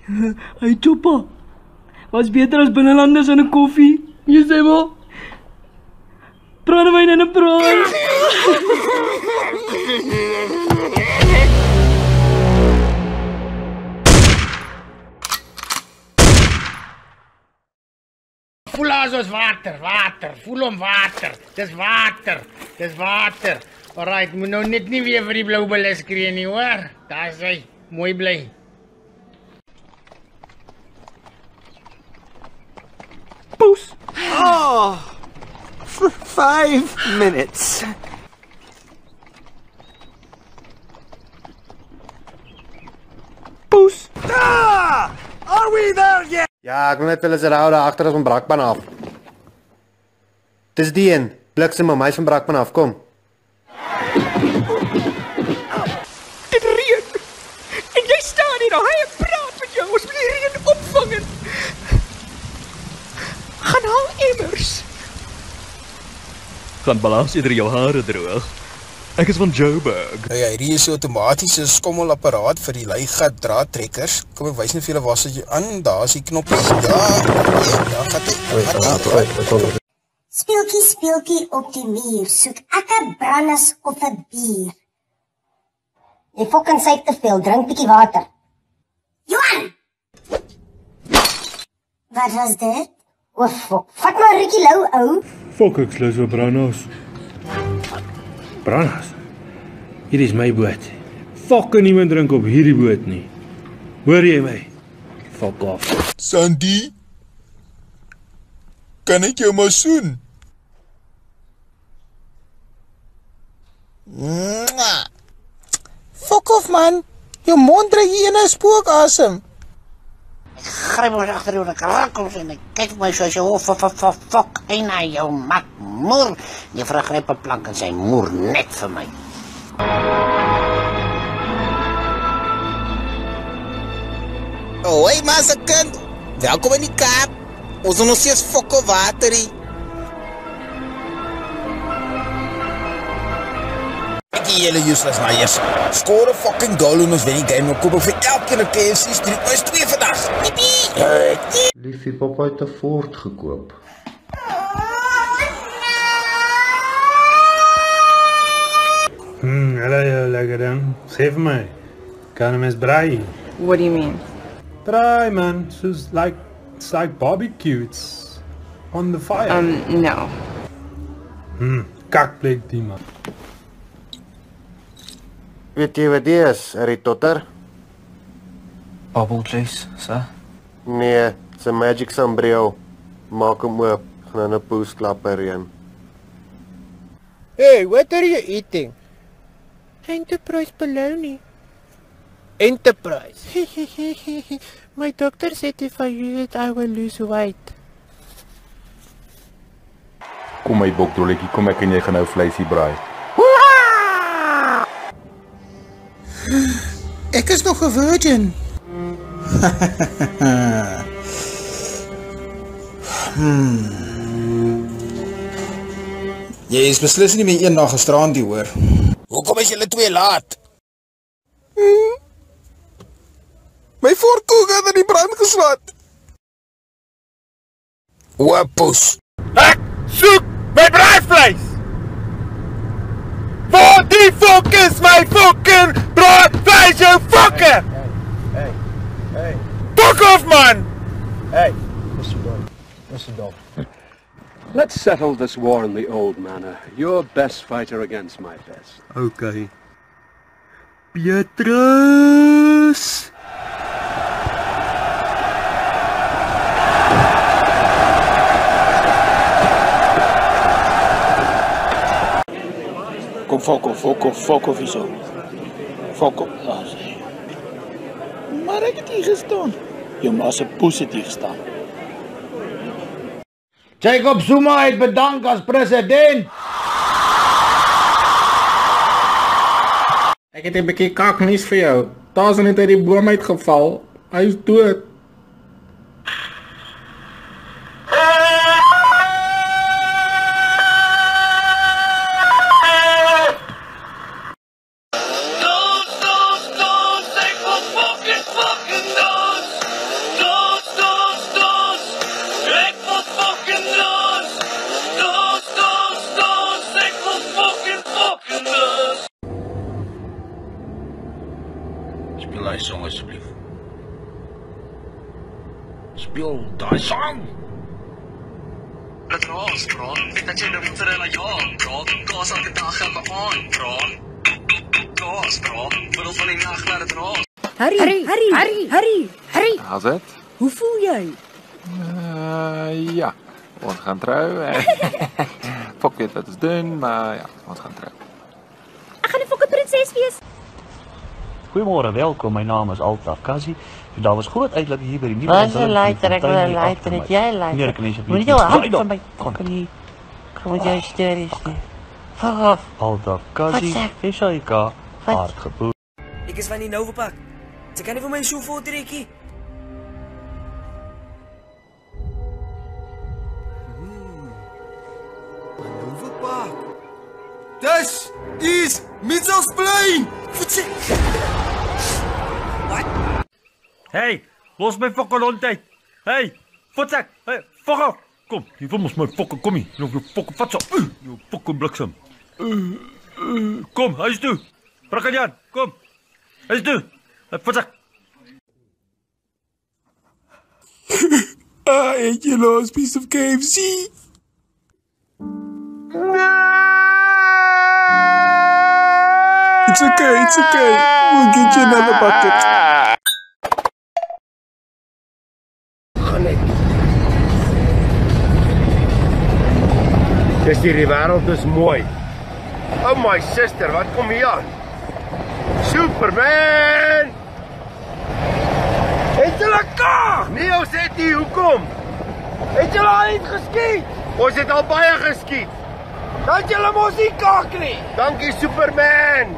Hey Choppa, was beter as binnelanders en 'n koffie? Jy sê maar. Brandewyn en 'n braai. Voel as water. Voel om water. Dis water. Alright, moet nou net nie weer vir die blou bulle skree nie, hoor? Daar is hy. Mooi bly. Poes. Oh, for 5 minutes. Poes. Ah! Are we there yet? Ja, ek wil net hulle se rou daar agter ons van Brakpan af. Dis die een. Bliksem maar my van Brakpan af, kom. Dit reën. En jy staan hier en hy praat met jou. Ons moet die reën opvang. Gaan haal emmers. Gaan balans ieder jou hare droog. Ek is van Joburg. Nou ja, hierdie is 'n outomatiese skommelapparaat vir die leigat draadtrekkers. Kom ek wys net vir julle waar sit jy aan. Daar is die knoppies. Daar gaan dit. Speeltjie op die muur. Soek ek 'n brandas of 'n bier. Jy fucking syk te veel, drink bietjie water. Johan! Wat was dit? O, fuck. Vat maar 'n rukkie lou, ou. Fuck, ek slus op brandas. Brandas? Hier is my boot. Fuck, niemand drink op hierdie boot nie. Hoor jy my? Fuck off. Sandy? Kan ek jou maar soen? Fuck off, man. Jou mond dryg hier in 'n spookasem. Gryp ons agter jou en krakels en kyk vir my soos jy fuck en na jou mat moer. Jy vergryp 'n plank en sy moer net vir my. Oh, hey, maar se kind. Welkom in die Kaap. Ons is nog steeds fokke waterie. Ek gee julle useless na eers. Score 'n fucking goal en ons wen die game. Koop vir elkeen 'n KFC street. Ons 2 vandag. Liefie, pappa het 'n Ford gekoop. Hallo, lekker ding. Sê vir my. Kan mens braai? What do you mean? Braai, man. It's like barbecue. It's on the fire. No. Kakplek die man. Weet jy wat dit is, Harry Potter? Bubble juice, sir. Nee, it's a magic sombrero. Maak hom oop, gaan in 'n poesklapper reën. Hey, what are you eating? Enterprise bologna. Enterprise. My doctor said if I use it, I will lose weight. Kom my bokdolletjie, kom ek en jy gaan nou vleisie braai. Ek is nog 'n virgin. Jy is beslis nie meer eendag gisterand hier, hoor. Hoekom is julle twee laat? My voorkoek het in die brand geswat. Wapus. Ek soek my braaivleis. Waar die fuck is my fucking braaivleis, jou fucker? Hey. Fuck off, man! Hey, Mr. Dog. Let's settle this war in the old manner. Your best fighter against my best. Okay. Petrus! Kom, fuck off hier zo. Fuck off. Maar ek het hier gestaan. Jou ma se poes het hier gestaan. Jacob Zuma het bedank as president. Ek het 'n bietjie kaknuus vir jou. Daar's net uit die boom uitgeval. Hy is dood. speel daai sang. Dit raas, bro. Dat jy nou vir hulle ja, bro. Kaas elke dag en aan, bro. Kaas, bro. Middel van die nag laat dit raas. Harry. How's dit? Hoe voel jy? Ja. Ons gaan trou. Fok weet wat ons doen, maar ja, ons gaan trou. Ek gaan 'n fokke prinses wees. Goeiemôre, welkom. My naam is Altaf Kazi. Daar was groot uitlik hier by die nuwe Wat 'n luiter, ek wil 'n luiter, het jy 'n luiter? Moet jy jou hand van my kom met jou stories nie. Fuck off. Altaf Kazi, SAIK, hardgepoet. Ek is van die Novapak. Jy kan nie vir my so voortrekkie. Novapak. This is Mitchellsplein. Hey, los my fucking hond uit. Hey, voetzak. Hey, fuck off. Kom, jy wil mos my fucking kom hier. Jy fucking vat so. Jy fucking bliksem. Kom, huis toe. Brakkanjan, kom. Huis toe. Voetzak. I ate your last piece of KFC. It's okay. We'll get you another bucket. Dis hierdie wêreld is mooi. Oh my sister, wat kom hier aan? Superman! Het julle ka? Nee, ons het nie, hoekom? Het julle al iets geskiet? Ons het al baie geskiet. Dat julle mos nie kak nie. Dankie Superman.